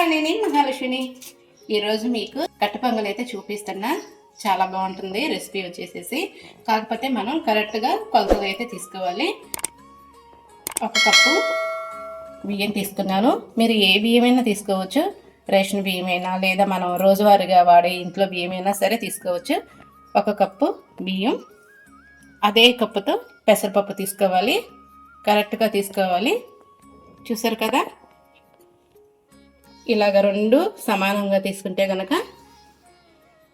నమస్కారం, నేను మహాలక్ష్మిని. ఈరోజు మీకు కట్ట పొంగల్ అయితే చూపిస్తున్నా. చాలా బాగుంటుంది రెసిపీ వచ్చేసేసి. కాకపోతే మనం కరెక్ట్గా కొలతలు అయితే తీసుకోవాలి. 1 కప్పు బియ్యం తీసుకున్నాను. మీరు ఏ బియ్యమైనా తీసుకోవచ్చు, రేషన్ బియ్యమైనా లేదా మనం రోజువారీగా వాడే ఇంట్లో బియ్యమైనా సరే తీసుకోవచ్చు. 1 కప్పు బియ్యం, అదే కప్పుతో పెసరపప్పు తీసుకోవాలి. కరెక్ట్గా తీసుకోవాలి. చూసారు కదా, ఇలాగ 2 సమానంగా తీసుకుంటే కనుక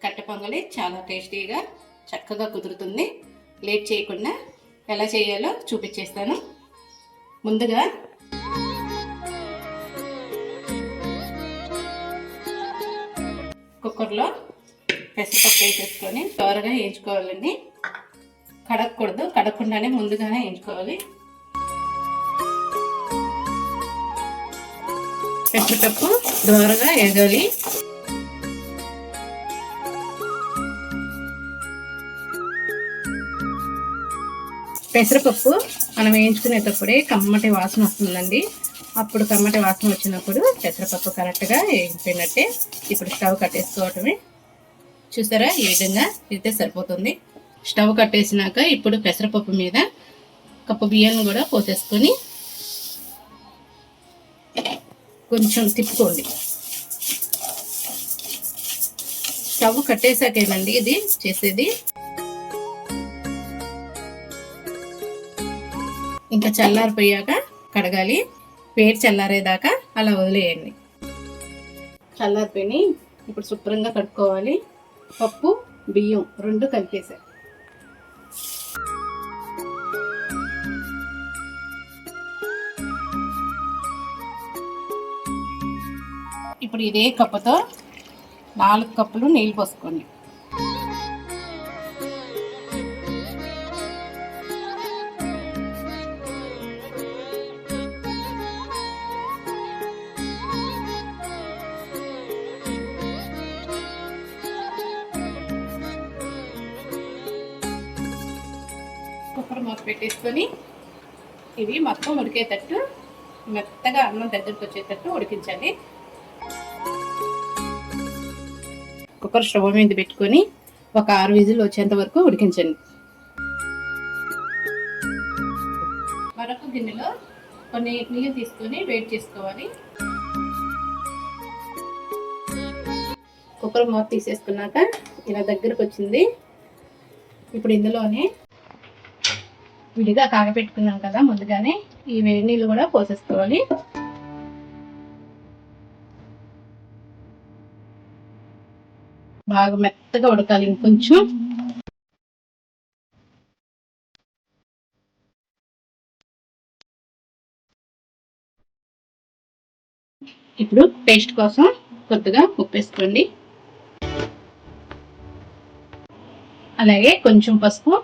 కట్టె పొంగలి చాలా టేస్టీగా చక్కగా కుదురుతుంది. లేట్ చేయకుండా ఎలా చేయాలో చూపించేస్తాను. ముందుగా కుక్కర్లో పెసరపప్పు వేసేసుకొని త్వరగా వేయించుకోవాలండి. కడగకూడదు, కడగకుండానే ముందుగానే వేయించుకోవాలి. పెసరపప్పు దోరగా ఎగాలి. పెసరపప్పు మనం వేయించుకునేటప్పుడే కమ్మటి వాసన వస్తుందండి. అప్పుడు కమ్మటి వాసన వచ్చినప్పుడు పెసరపప్పు కరెక్ట్గా వేగిపోయినట్టే. ఇప్పుడు స్టవ్ కట్టేసుకోవటమే. చూసారా, ఈ విధంగా అయితే సరిపోతుంది. స్టవ్ కట్టేసినాక ఇప్పుడు పెసరపప్పు మీద కప్పు బియ్యాన్ని కూడా పోసేసుకొని కొంచెం తిప్పుకోండి. స్టవ్ కట్టేసాకేనండి ఇది చేసేది. ఇంకా చల్లారిపోయాక కడగాలి. వేడి చల్లారేదాకా అలా వదిలేయండి. చల్లారిపోయి ఇప్పుడు శుభ్రంగా కడుక్కోవాలి. పప్పు బియ్యం 2 కలిపేసా. ఇప్పుడు ఇదే కప్పుతో 4 కప్పులు నీళ్ళు పోసుకోండి. కుక్కర్ మూత పెట్టేసుకొని ఇవి మొత్తం ఉడికేటట్టు మెత్తగా అన్నం దగ్గరకు వచ్చేటట్టు ఉడికించండి. కుక్కర్ స్టవ్ మీద పెట్టుకొని ఒక 6 విజిల్ వచ్చేంత వరకు ఉడికించండి. మరొక గిన్నెలో కొన్ని నీళ్ళు తీసుకొని వేడి చేసుకోవాలి. కుక్కర్ మూత తీసేసుకున్నాక ఇలా దగ్గరకు వచ్చింది. ఇప్పుడు ఇందులోనే విడిగా కాగపెట్టుకున్నాం కదా ముందుగానే, ఈ వేడి నీళ్ళు కూడా పోసేసుకోవాలి. బాగా మెత్తగా ఉడకాలి ఇంకొంచెం. ఇప్పుడు టేస్ట్ కోసం కొద్దిగా ఉప్పు వేసుకోండి, అలాగే కొంచెం పసుపు,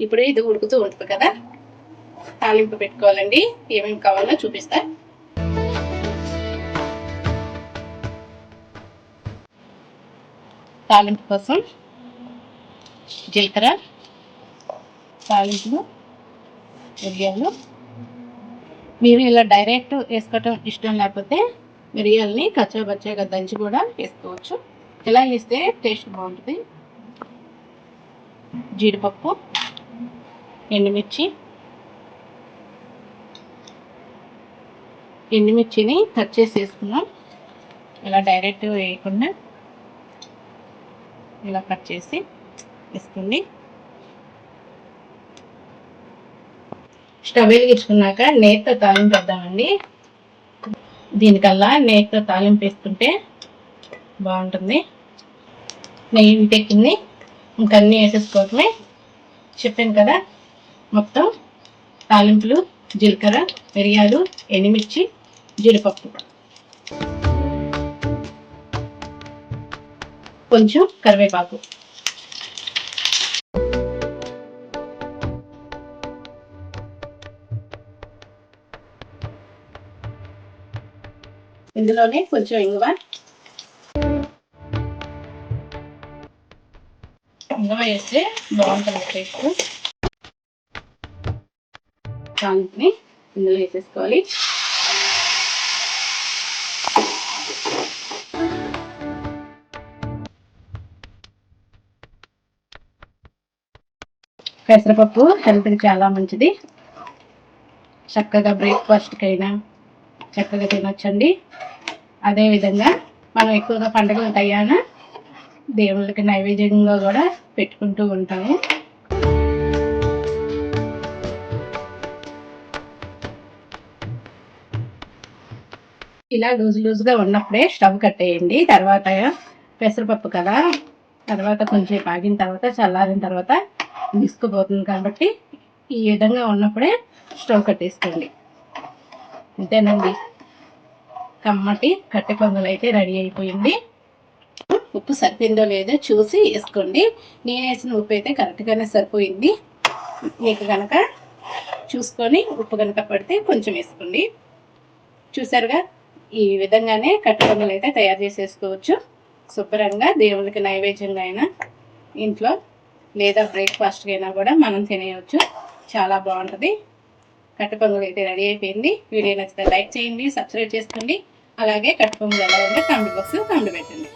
ఇప్పుడు ఇది ఉడుకుతూ ఉంటుంది కదా, తాలింపు పెట్టుకోవాలండి. ఏమేమి కావాలో చూపిస్తా. తాలింపు కోసం జీలకర్ర, తాలింపులు, మిరియాలు. మీరు ఇలా డైరెక్ట్ వేసుకోవటం ఇష్టం లేకపోతే మిరియాలని కచ్చాబచ్చాగా దంచి కూడా వేసుకోవచ్చు. ఇలా వేస్తే టేస్ట్ బాగుంటుంది. జీడిపప్పు, ఎండుమిర్చిని కట్ చేసి వేసుకున్నాం. ఇలా డైరెక్ట్ వేయకుండా ఇలా కట్ చేసి వేసుకోండి. స్టవ్ వెలిగించుకున్నాక నేతితో తాలింపు వేద్దామండి. దీనికల్లా నేతితో తాలింపు వేసుకుంటే బాగుంటుంది. నెయ్యి ఇంటెక్కింది, ఇంకన్నీ వేసేసుకోవటమే. చెప్పాను కదా, మొత్తం తాలింపులు జీలకర్ర, మిరియాలు, ఎండుమిర్చి, జీడిపప్పు, కొంచెం కరివేపాకు. ఇందులోనే కొంచెం ఇంగువ, ఇంగువ వేస్తే బాగుంటుంది టేస్ట్. దాన్ని ఇందులో వేసేసుకోవాలి. పెసరపప్పు హెల్త్కి చాలా మంచిది. చక్కగా బ్రేక్ఫాస్ట్కైనా చక్కగా తినొచ్చండి. అదేవిధంగా మనం ఎక్కువగా పండుగల టయాన దేవుళ్ళకి నైవేద్యంగా కూడా పెట్టుకుంటూ ఉంటాము. ఇలా లూజ్గా ఉన్నప్పుడే స్టవ్ కట్టేయండి. తర్వాత పెసరపప్పు కదా, తర్వాత కొంచెం ఆగిన తర్వాత చల్లారిన తర్వాత విసుకుపోతుంది కాబట్టి ఈ విధంగా ఉన్నప్పుడే స్టవ్ కట్టేసుకోండి. అంతేనండి, కమ్మటి కట్టె పొంగల్ అయితే రెడీ అయిపోయింది. ఉప్పు సరిపోయిందో లేదో చూసి వేసుకోండి. నేను వేసిన ఉప్పు అయితే కరెక్ట్గానే సరిపోయింది. మీకు కనుక చూసుకొని ఉప్పు కనుక పడితే కొంచెం వేసుకోండి. చూసారుగా, ఈ విధంగానే కట్టె పొంగల్ అయితే తయారు చేసేసుకోవచ్చు. శుభ్రంగా దేవునికి నైవేద్యంగా అయినా ఇంట్లో లేదా బ్రేక్ఫాస్ట్కి అయినా కూడా మనం తినేయవచ్చు. చాలా బాగుంటుంది. కట్టె పొంగల్ అయితే రెడీ అయిపోయింది. వీడియో నచ్చితే లైక్ చేయండి, సబ్స్క్రైబ్ చేసుకోండి. అలాగే కట్టె పొంగల్ ఎలా ఉందో కామెంట్ బాక్స్లో కామెంట్ పెట్టండి.